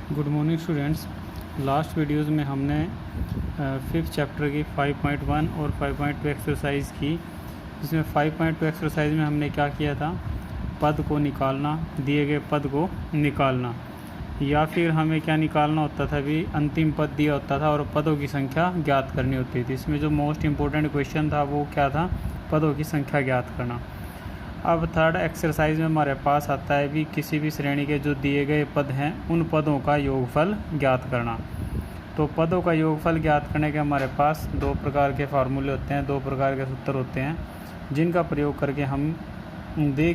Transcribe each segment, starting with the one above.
Good morning students. Last videos में हमने fifth chapter की 5.1 और 5.2 एक्सरसाइज की, जिसमें 5.2 एक्सरसाइज में हमने क्या किया था, पद को निकालना, दिए गए पद को निकालना, या फिर हमें क्या निकालना होता था भी, अंतिम पद दिया होता था और पदों की संख्या ज्ञात करनी होती थी। इसमें जो मोस्ट इम्पोर्टेंट क्वेश्चन था वो क्या था, पदों की संख्या ज्ञात करना। अब थर्ड एक्सरसाइज में हमारे पास आता है भी किसी भी श्रेणी के जो दिए गए पद हैं उन पदों का योगफल ज्ञात करना। तो पदों का योगफल ज्ञात करने के हमारे पास दो प्रकार के फार्मूले होते हैं, दो प्रकार के सूत्र होते हैं, जिनका प्रयोग करके हम दिए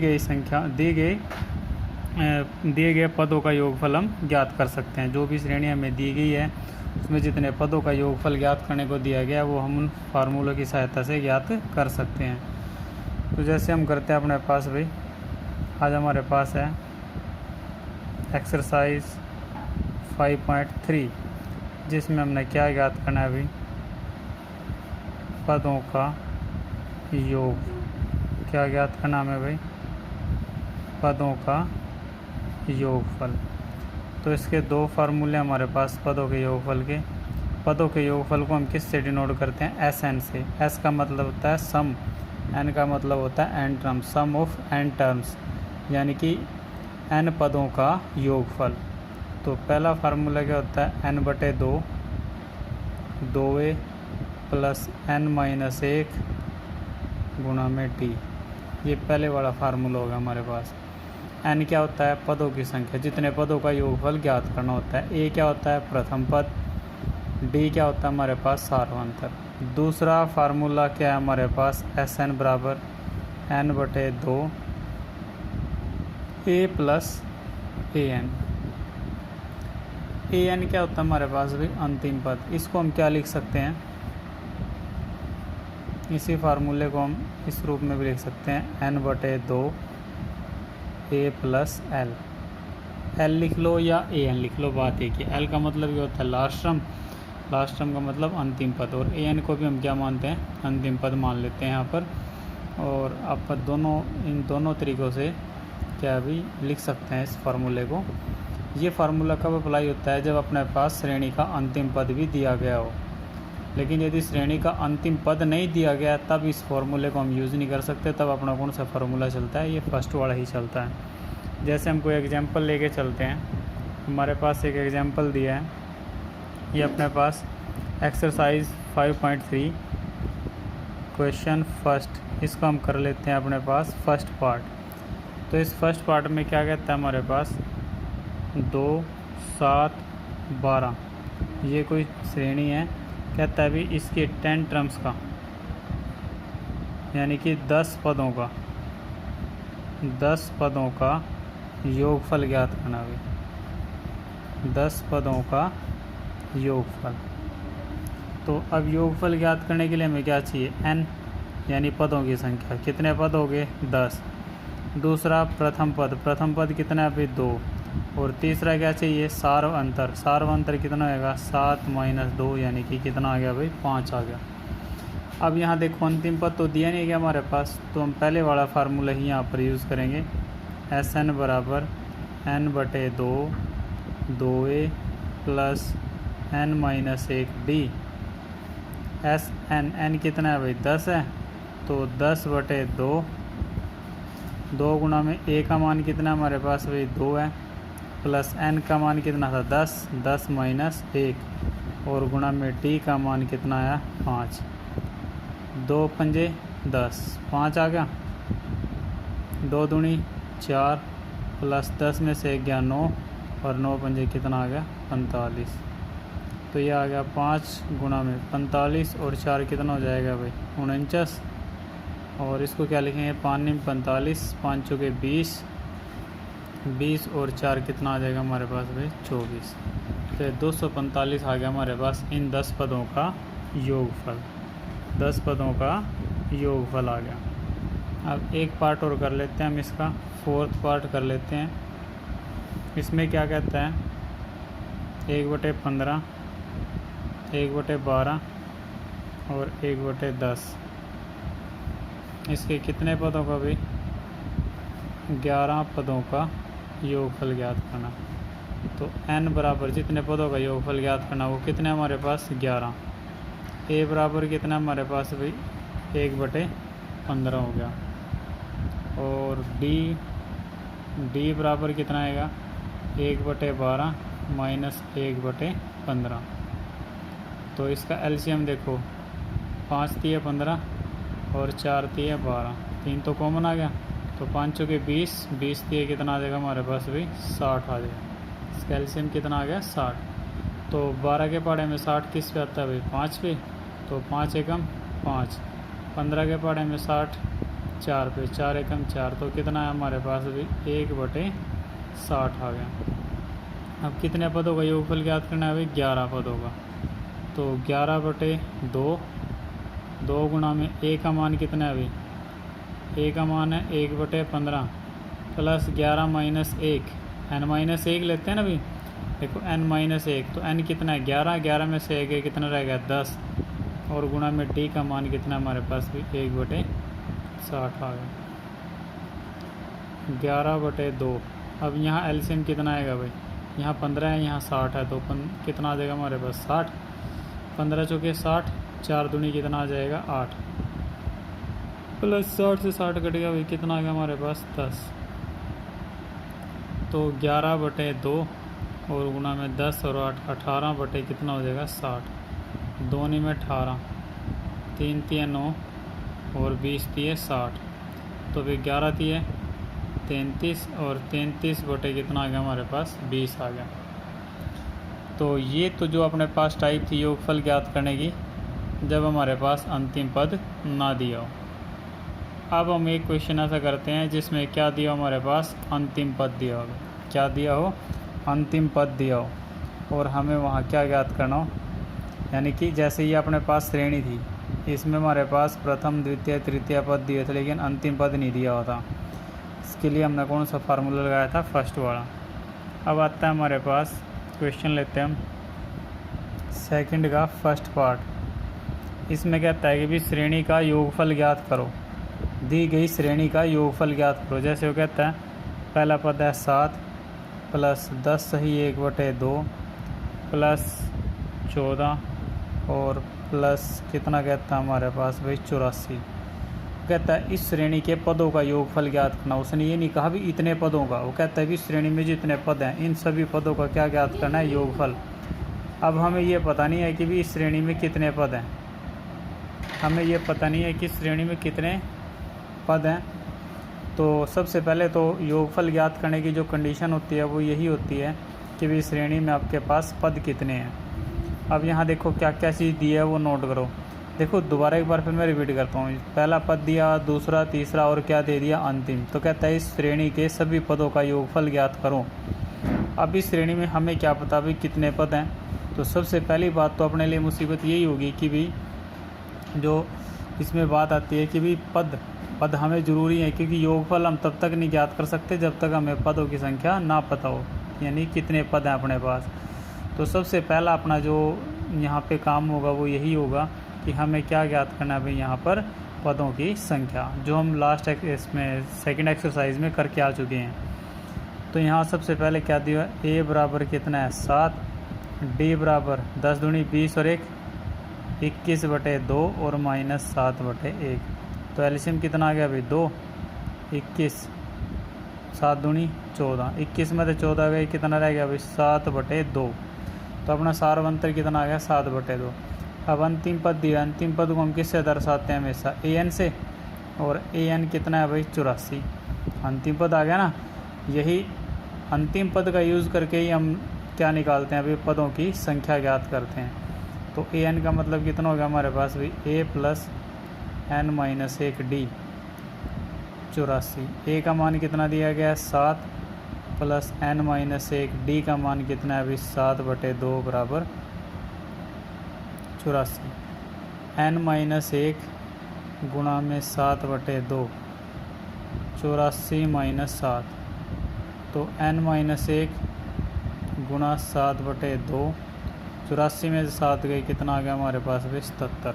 गए पदों का योगफल हम ज्ञात कर सकते हैं। जो भी श्रेणी हमें दी गई है उसमें जितने पदों का योगफल ज्ञात करने को दिया गया वो हम उन फार्मूलों की सहायता से ज्ञात कर सकते हैं। तो जैसे हम करते हैं अपने पास भाई, आज हमारे पास है एक्सरसाइज 5.3, जिसमें हमने क्या ज्ञात करना है भाई, पदों का योग। क्या ज्ञात करना हमें भाई, पदों का योगफल। तो इसके दो फार्मूले हमारे पास पदों के योगफल के। पदों के योगफल को हम किससे डिनोट करते हैं, एस एन से। एस का मतलब होता है सम, एन का मतलब होता है n terms, sum of n terms, यानी कि एन पदों का योगफल। तो पहला फार्मूला क्या होता है, एन बटे 2, 2a प्लस एन माइनस 1 गुणा में टी। ये पहले वाला फार्मूला होगा हमारे पास। एन क्या होता है, पदों की संख्या, जितने पदों का योगफल ज्ञात करना होता है। ए क्या होता है, प्रथम पद। डी क्या होता है हमारे पास, सार्वंतर। दूसरा फार्मूला क्या है हमारे पास, एस एन बराबर एन बटे 2 ए plus A N. A N क्या होता है हमारे पास भी, अंतिम पद। इसको हम क्या लिख सकते हैं, इसी फार्मूले को हम इस रूप में भी लिख सकते हैं, एन बटे 2 ए प्लस एल। एल लिख लो या ए एन लिख लो, बात एक ही। एल का मतलब ये होता है लास्ट टर्म, लास्ट टर्म का मतलब अंतिम पद, और ए एन को भी हम क्या मानते हैं, अंतिम पद मान लेते हैं यहाँ पर। और आप इन दोनों तरीक़ों से क्या भी लिख सकते हैं इस फार्मूले को। ये फार्मूला कब अप्लाई होता है, जब अपने पास श्रेणी का अंतिम पद भी दिया गया हो। लेकिन यदि श्रेणी का अंतिम पद नहीं दिया गया तब इस फार्मूले को हम यूज़ नहीं कर सकते। तब अपना कौन सा फार्मूला चलता है, ये फर्स्ट वाला ही चलता है। जैसे हम कोई एग्जाम्पल लेके चलते हैं, हमारे पास एक एग्जाम्पल दिया है, ये अपने पास एक्सरसाइज 5.3 क्वेश्चन फर्स्ट, इसको हम कर लेते हैं अपने पास फर्स्ट पार्ट। तो इस फर्स्ट पार्ट में क्या कहता है हमारे पास, 2, 7, 12, ये कोई श्रेणी है। कहता है भी इसके 10 टर्म्स का, यानी कि 10 पदों का योगफल ज्ञात करना भी, 10 पदों का योगफल। तो अब योगफल ज्ञात करने के लिए हमें क्या चाहिए, एन, यानी पदों की संख्या। कितने पद हो गए, 10। दूसरा प्रथम पद कितना है अभी, 2। और तीसरा क्या चाहिए, सार्वंतर कितना होगा, 7 माइनस 2, यानी कि कितना आ गया भाई, 5 आ गया। अब यहाँ देखो अंतिम पद तो दिया नहीं गया हमारे पास, तो हम पहले वाला फार्मूला ही यहाँ पर यूज़ करेंगे। एस एन बराबर एन बटे 2, 2a plus n minus 1 d. S n कितना है भाई, 10 है, तो 10 बटे 2, 2 गुणा में ए का मान कितना हमारे पास भाई, 2 है, प्लस एन का मान कितना था, 10, 10 माइनस 1, और गुणा में टी का मान कितना आया, 5। 2 पंजे 10, 5 आ गया। 2 दूनी 4, प्लस 10 में से 1 गया 9, और 9 पंजे कितना आ गया, 45। तो ये आ गया 5 गुणा में 45, और 4 कितना हो जाएगा भाई, 49। और इसको क्या लिखेंगे, 5 निम 45, 5 चौके 20, और 4 कितना आ जाएगा हमारे पास भाई, 24। तो 245 आ गया हमारे पास इन 10 पदों का योगफल। 10 पदों का योगफल आ गया। अब एक पार्ट और कर लेते हैं हम, इसका फोर्थ पार्ट कर लेते हैं। इसमें क्या कहता है, 1/15, 1/12 और 1/10। इसके कितने पदों का भी, 11 पदों का योगफल ज्ञात करना। तो n बराबर जितने पदों का योगफल ज्ञात करना वो कितने हमारे पास 11। a बराबर कितना हमारे पास भाई 1/15 हो गया। और d बराबर कितना आएगा 1/12 माइनस 1/15। तो इसका एलसीएम देखो 5 × 15 और 4 × 12, 3 तो कॉमन आ गया, तो 5 चौके 20, 20 × कितना आ जाएगा हमारे पास भाई 60 आ जाएगा। इसका एलसीएम कितना आ गया 60। तो 12 के पहाड़े में 60 किस पे आता है भाई 5 पे, तो 5 एकम 5। 15 के पहाड़े में 60 4 पे, 4 एकम 4, तो कितना है हमारे पास भाई 1/60 आ गया। अब कितने पदों का योगफल ज्ञात करना है भाई 11 पदों का। तो 11/2, 2 गुणा में a का मान कितना है भाई, a का मान है 1/15 प्लस 11 माइनस 1, n-1 लेते हैं ना भाई। देखो n-1 तो n कितना है 11, 11 में से 1 कितना रह गया 10, और गुणा में d का मान कितना हमारे पास भी 1/60 आ गया। 11/2। अब यहाँ एलसीएम कितना आएगा भाई, यहाँ 15 है यहाँ 60 है, तो कितना आ जाएगा हमारे पास 60। 15 चौके 60, 4 दूनी कितना आ जाएगा 8, प्लस 60 से 60 कटेगा भाई कितना आ गया हमारे पास 10। तो 11/2 और गुणा में 10 और 8, 18 कितना हो जाएगा 60। 2 में 18, 3 × 9 और 20 × 60, तो फिर 11 × 33 और 33 कितना आ गया हमारे पास 20 आ गया। तो ये तो जो अपने पास टाइप थी योगफल ज्ञात करने की, जब हमारे पास अंतिम पद ना दिया हो। अब हम एक क्वेश्चन ऐसा करते हैं जिसमें क्या दिया हो हमारे पास अंतिम पद दिया हो, क्या दिया हो अंतिम पद दिया हो, और हमें वहाँ क्या ज्ञात करना हो। यानी कि जैसे ये अपने पास श्रेणी थी, इसमें हमारे पास प्रथम द्वितीय तृतीय पद दिए थे लेकिन अंतिम पद नहीं दिया हुआ था। इसके लिए हमने कौन सा फार्मूला लगाया था, फर्स्ट वाला। अब आता है हमारे पास क्वेश्चन, लेते हैं हम सेकंड का फर्स्ट पार्ट। इसमें कहता है कि भी श्रेणी का योगफल ज्ञात करो, दी गई श्रेणी का योगफल ज्ञात करो। जैसे वो कहता है पहला पद है 7 प्लस 10 सही 1/2 प्लस 14 और प्लस कितना कहता है हमारे पास भाई 84। कहता है इस श्रेणी के पदों का योगफल ज्ञात करना। उसने ये नहीं कहा भी इतने पदों का, वो कहता है कि इस श्रेणी में जितने पद हैं इन सभी पदों का क्या ज्ञात करना है, योगफल। अब हमें ये पता नहीं है कि भी इस श्रेणी में कितने पद हैं, हमें ये पता नहीं है कि इस श्रेणी में कितने पद हैं। तो सबसे पहले तो योगफल ज्ञात करने की जो कंडीशन होती है वो यही होती है कि भी श्रेणी में आपके पास पद कितने हैं। अब यहाँ देखो क्या क्या चीज़ दी है वो नोट करो। देखो दोबारा एक बार फिर मैं रिपीट करता हूँ, पहला पद दिया, दूसरा, तीसरा और क्या दे दिया अंतिम। तो कहता है इस श्रेणी के सभी पदों का योगफल ज्ञात करो। अब इस श्रेणी में हमें क्या पता भी कितने पद हैं। तो सबसे पहली बात तो अपने लिए मुसीबत यही होगी कि भी जो इसमें बात आती है कि भी पद हमें ज़रूरी है, क्योंकि योगफल हम तब तक नहीं ज्ञात कर सकते जब तक हमें पदों की संख्या ना पता हो, यानी कितने पद हैं अपने पास। तो सबसे पहला अपना जो यहाँ पे काम होगा वो यही होगा कि हमें क्या ज्ञात करना है भाई, यहाँ पर पदों की संख्या, जो हम लास्ट इसमें सेकंड एक्सरसाइज में करके आ चुके हैं। तो यहाँ सबसे पहले क्या दिया, a बराबर कितना है 7, d बराबर 10 दूनी 20 और 1 21/2 और माइनस 7/1। तो एलसीएम कितना आ गया भाई 2, 21, 7 दूनी 14, 21 में से 14 गए कितना रह गया भाई 7/2। तो अपना सारवंतर कितना आ गया 7/2। अब अंतिम पद दिया, अंतिम पद को हम किससे दर्शाते हैं हमेशा an से, और an कितना है भाई 84। अंतिम पद आ गया ना, यही अंतिम पद का यूज़ करके ही हम क्या निकालते हैं भाई, पदों की संख्या ज्ञात करते हैं। तो an का मतलब कितना होगा हमारे पास भाई a प्लस n-1d 84। a का मान कितना दिया गया है 7 प्लस n-1 d का मान कितना है भाई 7/2 बराबर 84। n-1 गुणा में 7/2, 84 माइनस 7। तो n-1 गुणा 7/2, 84 में से 7 गई कितना आ गया हमारे पास भाई 77।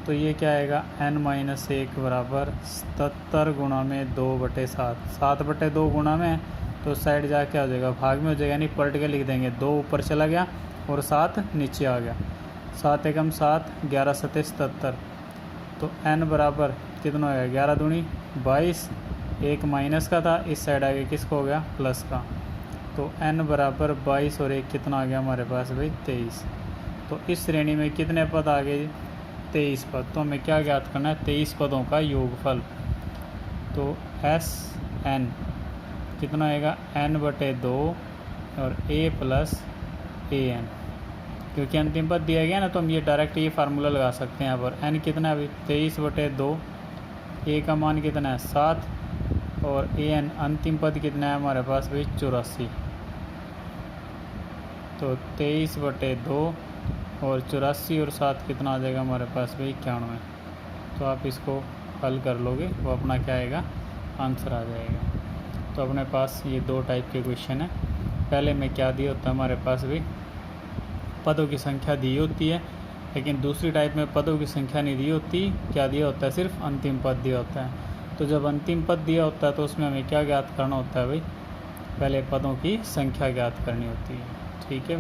तो ये क्या आएगा n-1 बराबर 77 गुणा में 2/7, 7/2 गुणा में तो साइड जा क्या हो जाएगा, भाग में हो जाएगा, यानी पलट के लिख देंगे। 2 ऊपर चला गया और 7 नीचे आ गया। 7 एकम 7, 11 सत्ते 77। तो n बराबर कितना हो गया, 11 दूनी 22। एक माइनस का था, इस साइड आगे किसका हो गया, प्लस का। तो n बराबर 22 और 1 कितना आ गया हमारे पास भाई, 23। तो इस श्रेणी में कितने पद आ गए, 23 पद। तो हमें क्या ज्ञात करना है, 23 पदों का योगफल। तो एस एन कितना आएगा, n/2 और a + an, क्योंकि अंतिम पद दिया गया ना, तो हम ये डायरेक्ट ये फार्मूला लगा सकते हैं यहाँ पर। n कितना है अभी, 23/2, a का मान कितना है 7, और an अंतिम पद कितना है हमारे पास भाई, 84। तो 23/2 और 84 और 7 कितना आ जाएगा हमारे पास भाई, 91। तो आप इसको हल कर लोगे, वो अपना क्या आएगा, आंसर आ जाएगा। तो अपने पास ये 2 टाइप के क्वेश्चन है। पहले में क्या दिया होता है हमारे पास भी, पदों की संख्या दी होती है, लेकिन दूसरी टाइप में पदों की संख्या नहीं दी होती, क्या दिया होता है, सिर्फ अंतिम पद दिया होता है। तो जब अंतिम पद दिया होता है तो उसमें हमें क्या ज्ञात करना होता है भाई, पहले पदों की संख्या ज्ञात करनी होती है। ठीक है।